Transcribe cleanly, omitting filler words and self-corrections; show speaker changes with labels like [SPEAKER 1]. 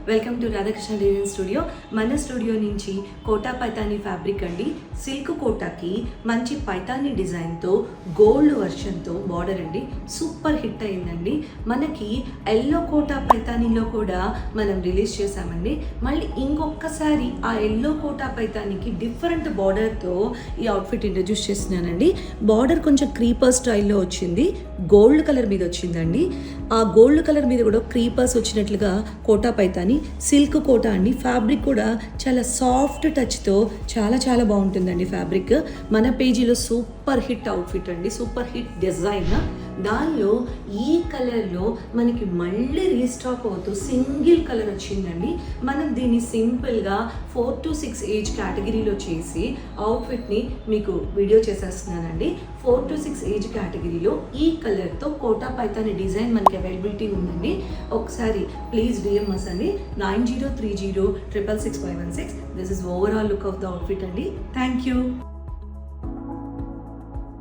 [SPEAKER 1] Welcome to Radhakrishna design studio. మన studio నుంచి quota Paithani fabric అండి. సిల్క్ కోటాకి మంచి పైతానీ డిజైన్తో గోల్డ్ వర్షన్తో బార్డర్ అండి. సూపర్ హిట్ అయిందండి. మనకి ఎల్లో కోటా పైతానీలో కూడా మనం రిలీజ్ చేసామండి. మళ్ళీ ఇంకొకసారి ఆ ఎల్లో కోటా పైతానీకి డిఫరెంట్ బార్డర్తో ఈ అవుట్ఫిట్ ఇంట్రడ్యూస్ చేస్తున్నానండి. బార్డర్ కొంచెం క్రీపర్ స్టైల్లో వచ్చింది, గోల్డ్ కలర్ మీద వచ్చిందండి. ఆ గోల్డ్ కలర్ మీద కూడా క్రీపర్స్ వచ్చినట్లుగా కోటా పైతాని సిల్క్ కోటా అండి. ఫ్యాబ్రిక్ కూడా చాలా సాఫ్ట్ టచ్తో చాలా బాగుంటుందండి ఫ్యాబ్రిక్. మన పేజీలో సూపర్ హిట్ అవుట్ఫిట్ అండి, సూపర్ హిట్ డిజైన్. దానిలో ఈ కలర్లో మనకి మళ్ళీ రీస్టాక్ అవుతూ సింగిల్ కలర్ వచ్చిందండి. మనం దీన్ని సింపుల్గా 4 to 6 ఏజ్ కేటగిరీలో చేసి అవుట్ఫిట్ని మీకు వీడియో చేసేస్తున్నానండి. 4 to 6 ఏజ్ కేటగిరీలో ఈ కలర్తో కోటా పైతాని డిజైన్ మనకి అవైలబిలిటీ ఉందండి. ఒకసారి ప్లీజ్ డిఎం us అండి 9030666516. This is overall look of the outfit అండి. Thank you.